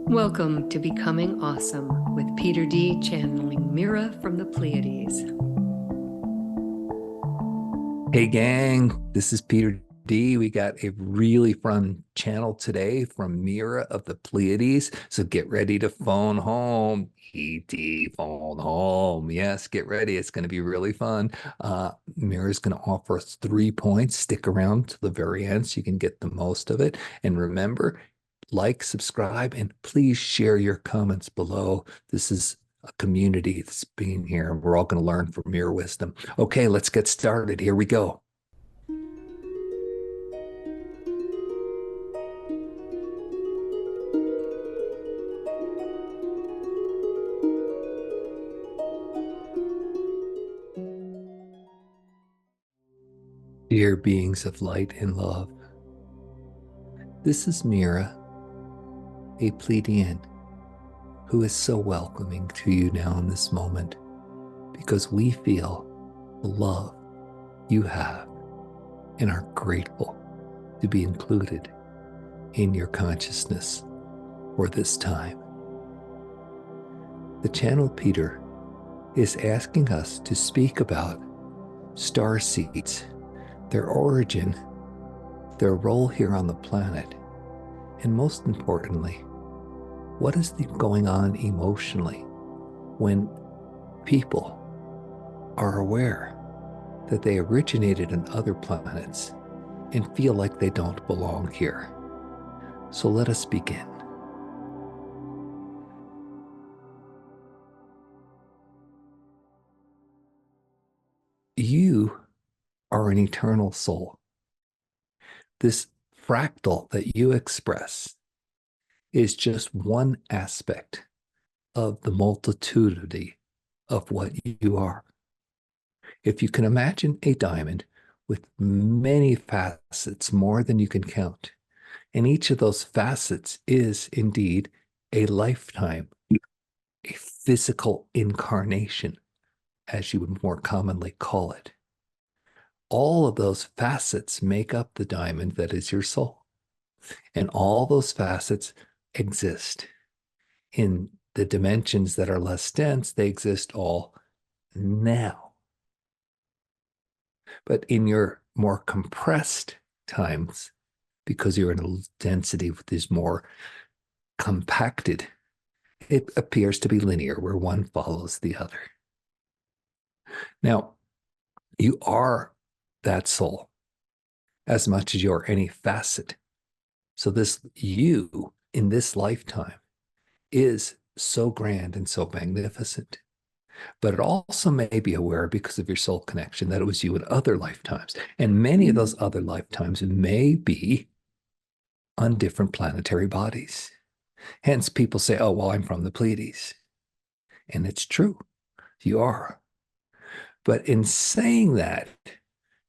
Welcome to Becoming Awesome with Peter D. channeling Mira from the Pleiades. Hey gang, this is Peter D. We got a really fun channel today from Mira of the Pleiades. So get ready to phone home. ET phone home. Yes, get ready. It's going to be really fun. Mira's going to offer us 3 points. Stick around to the very end so you can get the most of it. And remember, like, subscribe, and please share your comments below. This is a community that's being here. We're all going to learn from your wisdom. Okay, let's get started. Here we go. Dear beings of light and love, this is Mira, a Pleiadian, who is so welcoming to you now in this moment because we feel the love you have and are grateful to be included in your consciousness for this time. The channel Peter is asking us to speak about starseeds, their origin, their role here on the planet, and most importantly, what is going on emotionally when people are aware that they originated on other planets and feel like they don't belong here. So let us begin. You are an eternal soul. This fractal that you express is just one aspect of the multitudinity of what you are. If you can imagine a diamond with many facets, more than you can count, and each of those facets is indeed a lifetime, a physical incarnation, as you would more commonly call it. All of those facets make up the diamond that is your soul. And all those facets exist. In the dimensions that are less dense, they exist all now. But in your more compressed times, because you're in a density that is more compacted, it appears to be linear, where one follows the other. Now, you are that soul as much as you're any facet. So this you in this lifetime is so grand and so magnificent. But it also may be aware, because of your soul connection, that it was you in other lifetimes. And many of those other lifetimes may be on different planetary bodies. Hence, people say, oh, well, I'm from the Pleiades. And it's true, you are. But in saying that,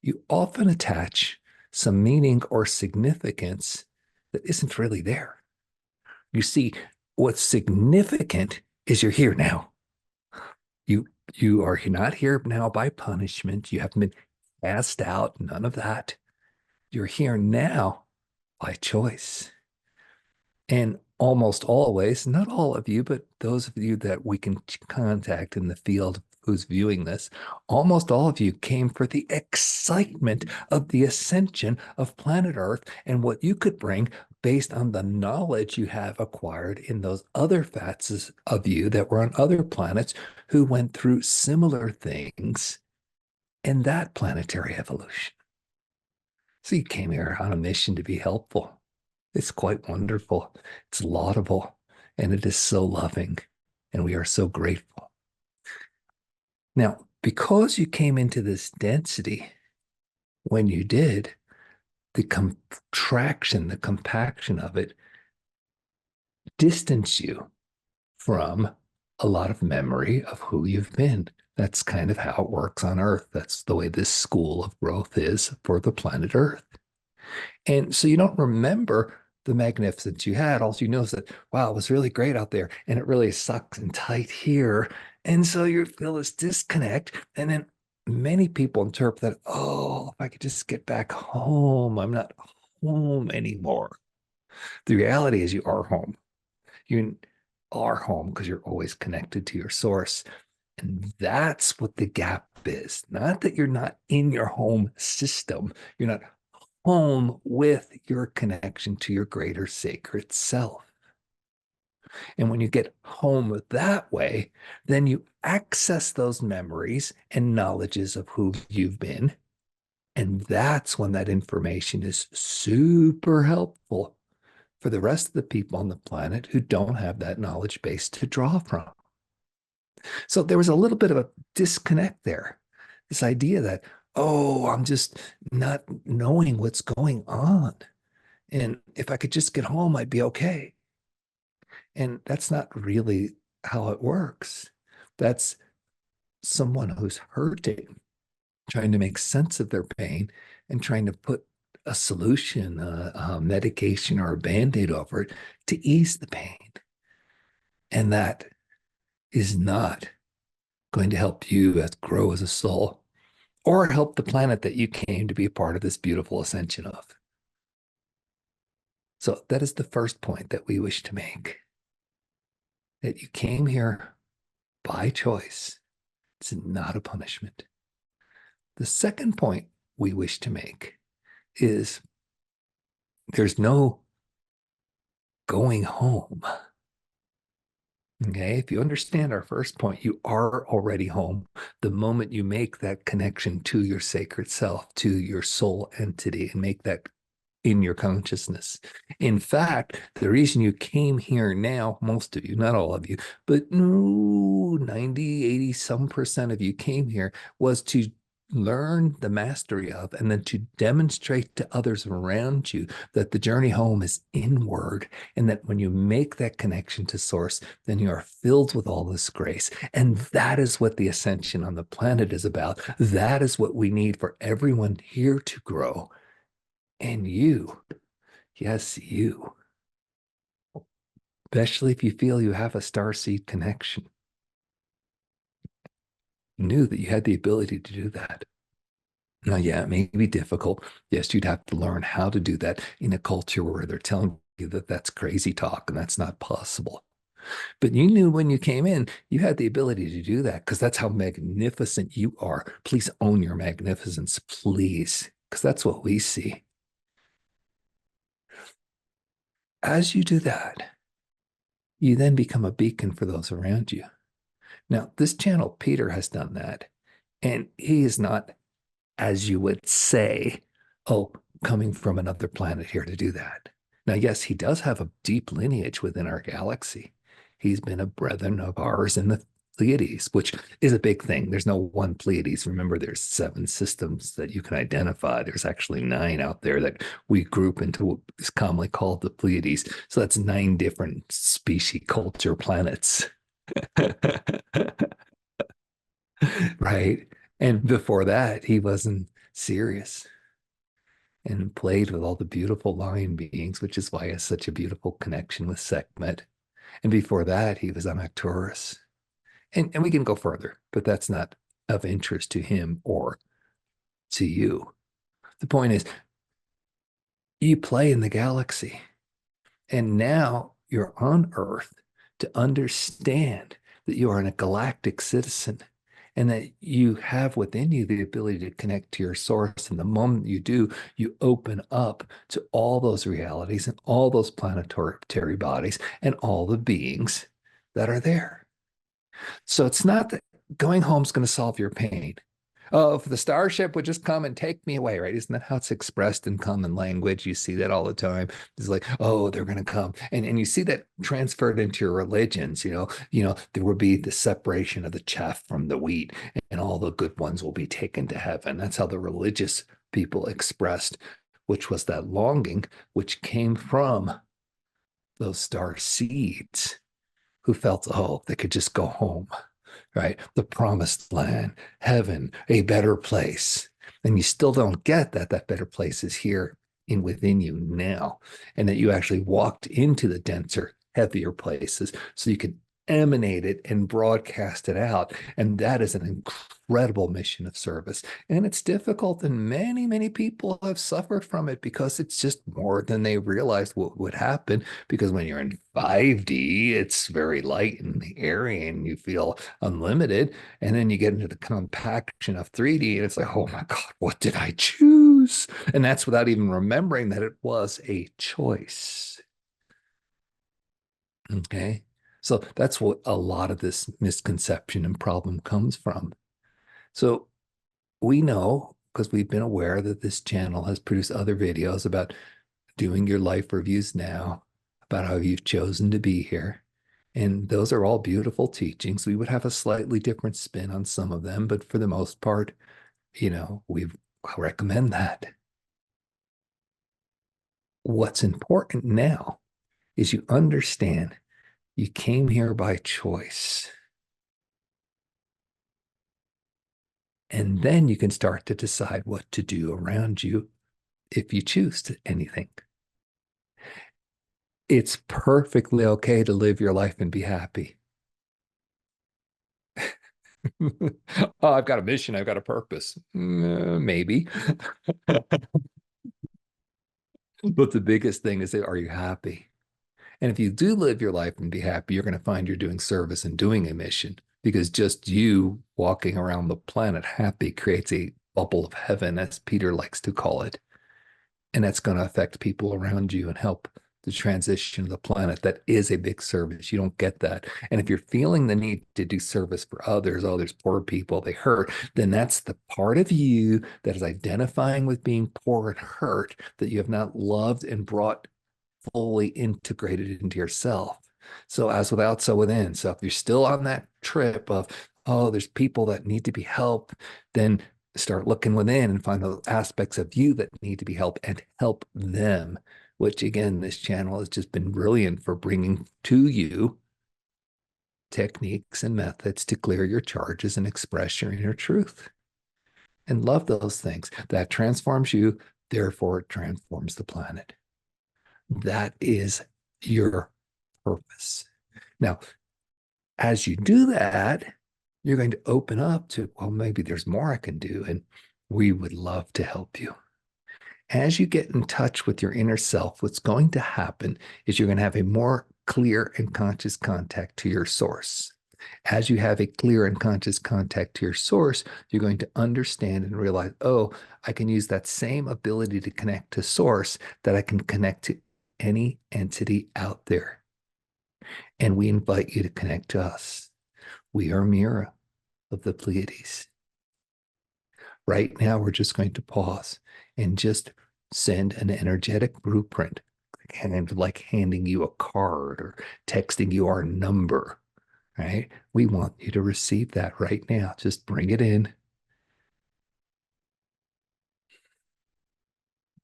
you often attach some meaning or significance that isn't really there. You see, what's significant is you're here now. You are not here now by punishment. You haven't been cast out, none of that. You're here now by choice. And almost always, not all of you, but those of you that we can contact in the field who's viewing this, almost all of you came for the excitement of the ascension of planet Earth and what you could bring based on the knowledge you have acquired in those other facets of you that were on other planets who went through similar things in that planetary evolution. So you came here on a mission to be helpful. It's quite wonderful. It's laudable, and it is so loving, and we are so grateful. Now, because you came into this density when you did, the contraction, the compaction of it distance you from a lot of memory of who you've been. That's kind of how it works on Earth. That's the way this school of growth is for the planet Earth. And so you don't remember the magnificence you had. All you know is that, wow, it was really great out there, and it really sucks and tight here. And so you feel this disconnect. And then many people interpret that, oh, if I could just get back home, I'm not home anymore. The reality is you are home. You are home because you're always connected to your source. And that's what the gap is. Not that you're not in your home system. You're not home with your connection to your greater sacred self. And when you get home that way, then you access those memories and knowledges of who you've been. And that's when that information is super helpful for the rest of the people on the planet who don't have that knowledge base to draw from. So there was a little bit of a disconnect there. This idea that, oh, I'm just not knowing what's going on. And if I could just get home, I'd be okay. And that's not really how it works. That's someone who's hurting, trying to make sense of their pain and trying to put a solution, a medication, or a band-aid over it to ease the pain. And that is not going to help you grow as a soul or help the planet that you came to be a part of this beautiful ascension of. So that is the first point that we wish to make, that you came here by choice. It's not a punishment. The second point we wish to make is there's no going home. Okay, if you understand our first point, you are already home the moment you make that connection to your sacred self, to your soul entity, and make that in your consciousness. In fact, the reason you came here now, most of you, not all of you, but no, 90, 80 some percent of you came here was to learn the mastery of and then to demonstrate to others around you that the journey home is inward, and that when you make that connection to source, then you are filled with all this grace. And that is what the ascension on the planet is about. That is what we need for everyone here to grow. And you, yes, you, especially if you feel you have a starseed connection, knew that you had the ability to do that. Now, yeah, it may be difficult. Yes, you'd have to learn how to do that in a culture where they're telling you that that's crazy talk and that's not possible. But you knew when you came in, you had the ability to do that because that's how magnificent you are. Please own your magnificence, please, because that's what we see. As you do that, you then become a beacon for those around you. Now, this channel, Peter, has done that. And he is not, as you would say, oh, coming from another planet here to do that. Now, yes, he does have a deep lineage within our galaxy. He's been a brethren of ours in the Pleiades, which is a big thing. There's no one Pleiades. Remember, there's 7 systems that you can identify. There's actually 9 out there that we group into what is commonly called the Pleiades. So that's 9 different species, culture, planets. Right? And before that, he wasn't serious and played with all the beautiful lion beings, which is why he has such a beautiful connection with Sekhmet. And before that, he was on Arcturus. And we can go further, but that's not of interest to him or to you. The point is, you play in the galaxy, and now you're on Earth to understand that you are a galactic citizen and that you have within you the ability to connect to your source. And the moment you do, you open up to all those realities and all those planetary bodies and all the beings that are there. So it's not that going home is going to solve your pain. Oh, if the starship would just come and take me away, right? Isn't that how it's expressed in common language? You see that all the time. It's like, oh, they're going to come. And you see that transferred into your religions, there will be the separation of the chaff from the wheat, and all the good ones will be taken to heaven. That's how the religious people expressed, which was that longing, which came from those star seeds who felt, oh, they could just go home. Right? The promised land, heaven, a better place. And you still don't get that better place is here within you now, and that you actually walked into the denser, heavier places so you could emanate it and broadcast it out. And that is an incredible mission of service. And it's difficult, and many, many people have suffered from it because it's just more than they realized what would happen. Because when you're in 5D, it's very light and airy and you feel unlimited. And then you get into the compaction of 3D and it's like, oh my God, what did I choose? And that's without even remembering that it was a choice. Okay. So that's what a lot of this misconception and problem comes from. So we know, because we've been aware, that this channel has produced other videos about doing your life reviews now, about how you've chosen to be here. And those are all beautiful teachings. We would have a slightly different spin on some of them, but for the most part, we recommend that. What's important now is you understand you came here by choice. And then you can start to decide what to do around you if you choose to anything. It's perfectly okay to live your life and be happy. Oh, I've got a mission, I've got a purpose. Maybe. But the biggest thing is, are you happy? And if you do live your life and be happy, you're going to find you're doing service and doing a mission, because just you walking around the planet happy creates a bubble of heaven, as Peter likes to call it. And that's going to affect people around you and help the transition of the planet. That is a big service. You don't get that. And if you're feeling the need to do service for others, oh, there's poor people, they hurt, then that's the part of you that is identifying with being poor and hurt that you have not loved and brought fully integrated into yourself. So as without, so within. So if you're still on that trip of, oh, there's people that need to be helped, then start looking within and find those aspects of you that need to be helped and help them, which again, this channel has just been brilliant for bringing to you techniques and methods to clear your charges and express your inner truth. And love those things. That transforms you, therefore it transforms the planet. That is your purpose. Now, as you do that, you're going to open up to, well, maybe there's more I can do, and we would love to help you. As you get in touch with your inner self, what's going to happen is you're going to have a more clear and conscious contact to your source. As you have a clear and conscious contact to your source, you're going to understand and realize, oh, I can use that same ability to connect to source that I can connect to any entity out there. And we invite you to connect to us. We are Mira of the Pleiades. Right now, we're just going to pause and just send an energetic blueprint, kind of like handing you a card or texting you our number, right? We want you to receive that right now. Just bring it in.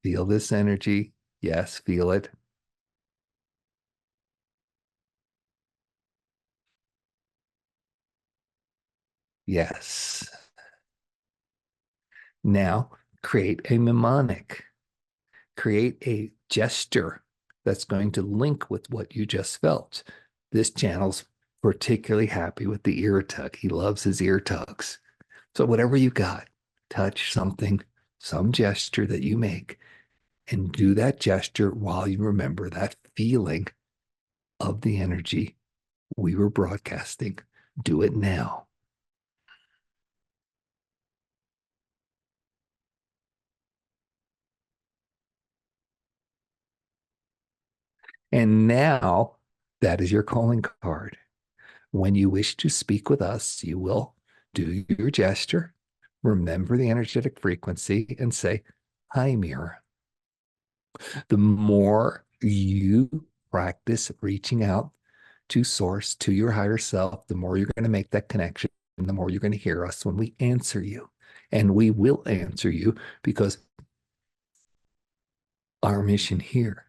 Feel this energy. Yes, feel it. Yes. Now, create a mnemonic. Create a gesture that's going to link with what you just felt. This channel's particularly happy with the ear tug. He loves his ear tugs. So whatever you got, touch something, some gesture that you make, and do that gesture while you remember that feeling of the energy we were broadcasting. Do it now. And now that is your calling card. When you wish to speak with us, you will do your gesture, remember the energetic frequency, and say, "Hi, Mira." The more you practice reaching out to source, to your higher self, the more you're going to make that connection, and the more you're going to hear us when we answer you. And we will answer you, because our mission here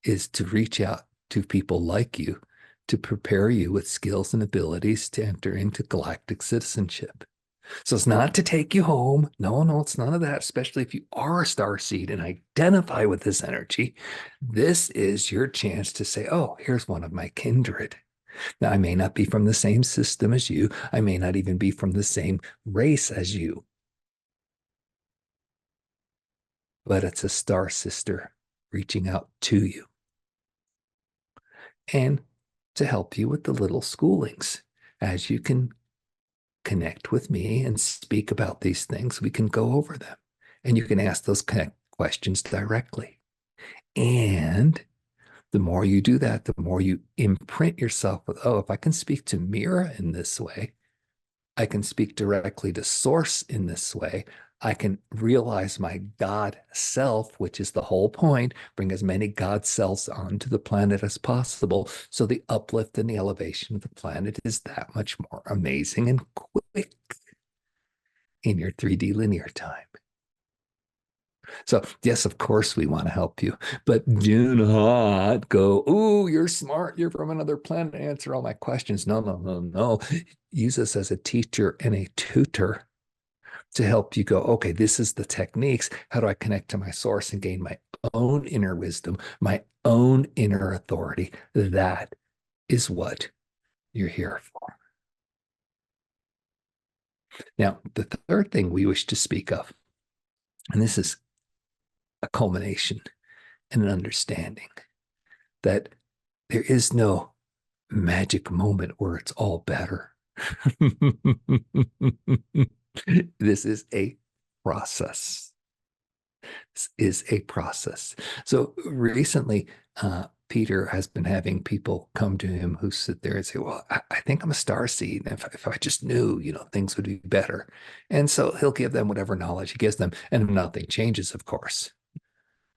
is to reach out to people like you to prepare you with skills and abilities to enter into galactic citizenship. So it's not to take you home. No, no, it's none of that, especially if you are a starseed and identify with this energy. This is your chance to say, oh, here's one of my kindred. Now, I may not be from the same system as you. I may not even be from the same race as you, but it's a star sister reaching out to you and to help you with the little schoolings. As you can connect with me and speak about these things, we can go over them and you can ask those questions directly. And the more you do that, the more you imprint yourself with, oh, if I can speak to Mira in this way, I can speak directly to Source in this way. I can realize my God self, which is the whole point, bring as many God selves onto the planet as possible. So the uplift and the elevation of the planet is that much more amazing and quick in your 3D linear time. So, yes, of course, we want to help you, but do not go, oh, you're smart. You're from another planet. Answer all my questions. No, no, no, no. Use us as a teacher and a tutor to help you go, okay, this is the techniques. How do I connect to my source and gain my own inner wisdom, my own inner authority? That is what you're here for. Now, the third thing we wish to speak of, and this is a culmination and an understanding that there is no magic moment where it's all better. This is a process. This is a process. So recently, Peter has been having people come to him who sit there and say, well, I think I'm a starseed. And if I just knew, things would be better. And so he'll give them whatever knowledge he gives them, and nothing changes, of course.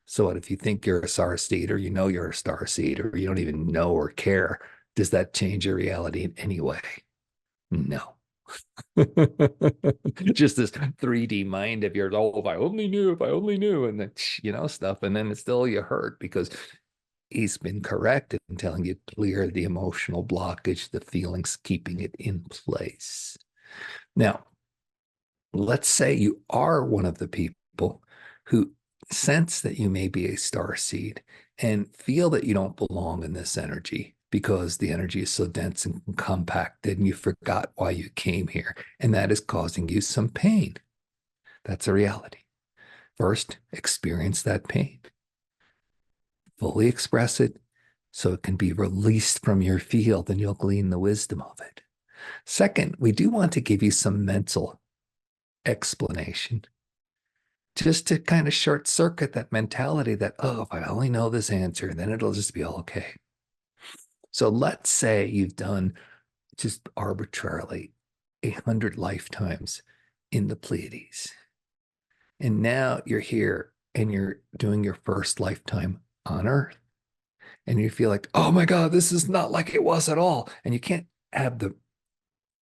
So what if you think you're a starseed, or you're a starseed, or you don't even know or care? Does that change your reality in any way? No. Just this 3D mind of yours. Oh, if I only knew, and then, stuff. And then it's still you hurt because he's been correct in telling you clear the emotional blockage, the feelings keeping it in place. Now, let's say you are one of the people who sense that you may be a starseed and feel that you don't belong in this energy because the energy is so dense and compacted and you forgot why you came here. And that is causing you some pain. That's a reality. First, experience that pain. Fully express it so it can be released from your field and you'll glean the wisdom of it. Second, we do want to give you some mental explanation just to kind of short circuit that mentality that, oh, if I only know this answer, then it'll just be all okay. So let's say you've done just arbitrarily 100 lifetimes in the Pleiades. And now you're here and you're doing your first lifetime on Earth. And you feel like, oh my God, this is not like it was at all. And you can't have the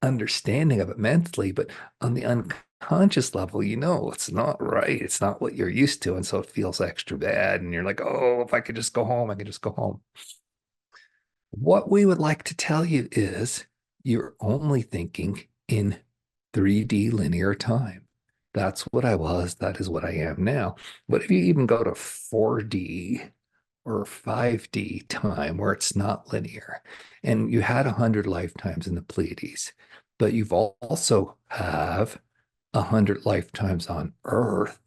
understanding of it mentally, but on the unconscious level, it's not right. It's not what you're used to. And so it feels extra bad. And you're like, oh, if I could just go home, I could just go home. What we would like to tell you is you're only thinking in 3D linear time. That's what I was. That is what I am now. But if you even go to 4D or 5D time where it's not linear, and you had 100 lifetimes in the Pleiades, but you've also have 100 lifetimes on Earth,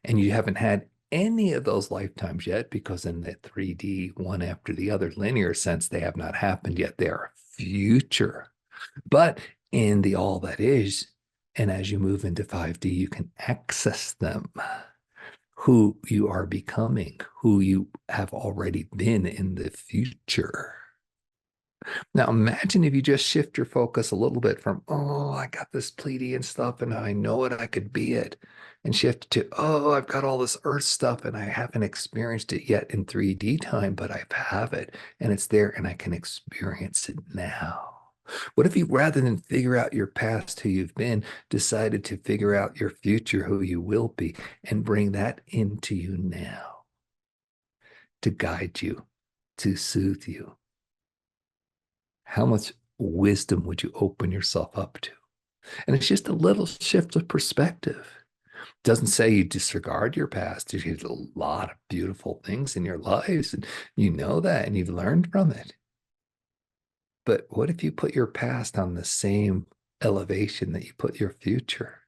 and you haven't had any of those lifetimes yet because in the 3D, one after the other linear sense, they have not happened yet. They are future. But in the all that is, and as you move into 5D, you can access them. Who you are becoming, who you have already been in the future. Now, imagine if you just shift your focus a little bit from, oh, I got this Pleiadian stuff and I know it, I could be it, and shift to, oh, I've got all this Earth stuff and I haven't experienced it yet in 3D time, but I have it and it's there and I can experience it now. What if you, rather than figure out your past, who you've been, decided to figure out your future, who you will be, and bring that into you now to guide you, to soothe you? How much wisdom would you open yourself up to? And it's just a little shift of perspective. It doesn't say you disregard your past. There's a lot of beautiful things in your lives, and you know that, and you've learned from it. But what if you put your past on the same elevation that you put your future?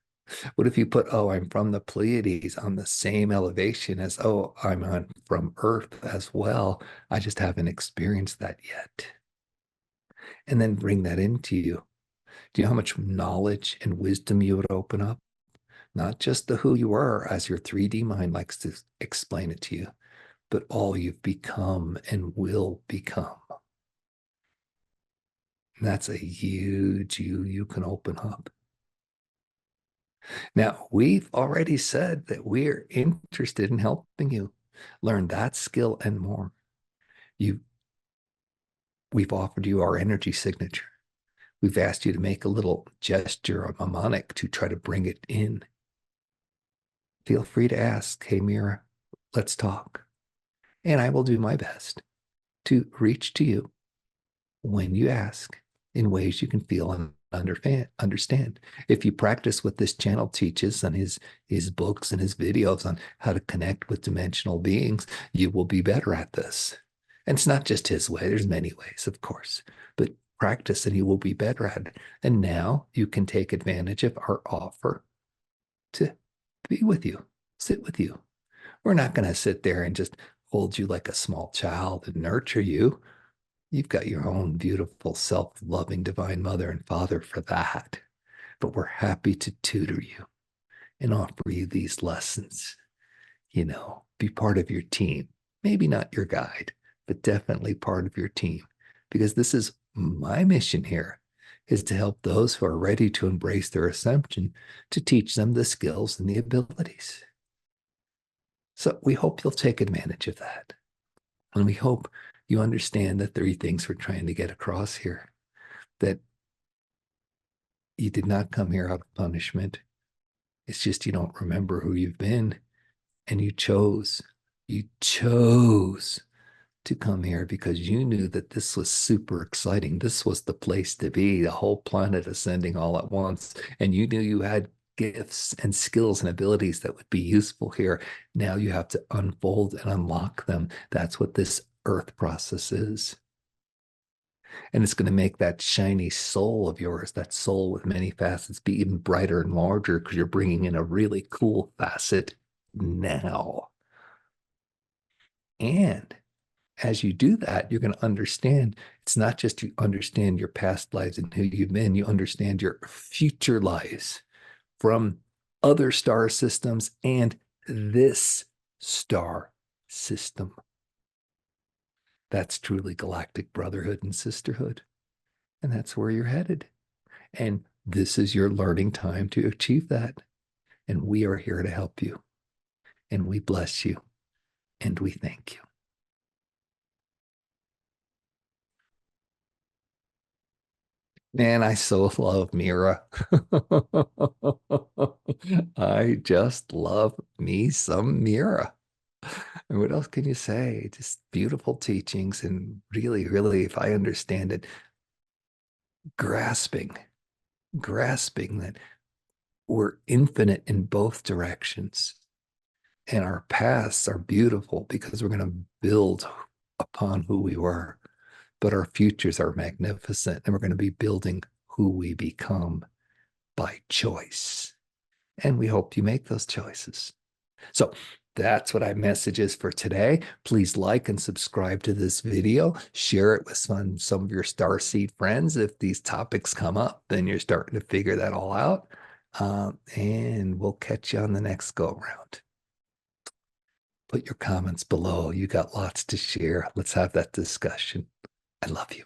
What if you put, oh, I'm from the Pleiades on the same elevation as, oh, I'm on from Earth as well. I just haven't experienced that yet. And then bring that into you. Do you know how much knowledge and wisdom you would open up? Not just the who you are, as your 3D mind likes to explain it to you, but all you've become and will become. And that's a huge you can open up. Now, we've already said that we're interested in helping you learn that skill and more. We've offered you our energy signature. We've asked you to make a little gesture, a mnemonic to try to bring it in. Feel free to ask, hey, Mira, let's talk. And I will do my best to reach to you when you ask in ways you can feel and understand. If you practice what this channel teaches on his books and his videos on how to connect with dimensional beings, you will be better at this. And it's not just his way. There's many ways, of course, but practice and you will be better at it. And now you can take advantage of our offer to be with you, sit with you. We're not going to sit there and just hold you like a small child and nurture you. You've got your own beautiful, self-loving divine mother and father for that. But we're happy to tutor you and offer you these lessons. Be part of your team. Maybe not your guide, but definitely part of your team. Because this is my mission here, is to help those who are ready to embrace their ascension, to teach them the skills and the abilities. So we hope you'll take advantage of that. And we hope you understand the 3 things we're trying to get across here. That you did not come here out of punishment. It's just you don't remember who you've been. And you chose to come here because you knew that this was super exciting. This was the place to be, the whole planet ascending all at once. And you knew you had gifts and skills and abilities that would be useful here. Now you have to unfold and unlock them. That's what this Earth process is. And it's going to make that shiny soul of yours, that soul with many facets, be even brighter and larger because you're bringing in a really cool facet now. And as you do that, you're going to understand it's not just you understand your past lives and who you've been, you understand your future lives from other star systems and this star system. That's truly galactic brotherhood and sisterhood. And that's where you're headed. And this is your learning time to achieve that. And we are here to help you. And we bless you. And we thank you. Man, I so love Mira. I just love me some Mira. And what else can you say? Just beautiful teachings and really, really, if I understand it, grasping that we're infinite in both directions. And our paths are beautiful because we're going to build upon who we were. But our futures are magnificent, and we're going to be building who we become by choice. And we hope you make those choices. So that's what our message is for today. Please like and subscribe to this video. Share it with some of your Starseed friends if these topics come up and you're starting to figure that all out. And we'll catch you on the next go around. Put your comments below. You got lots to share. Let's have that discussion. I love you.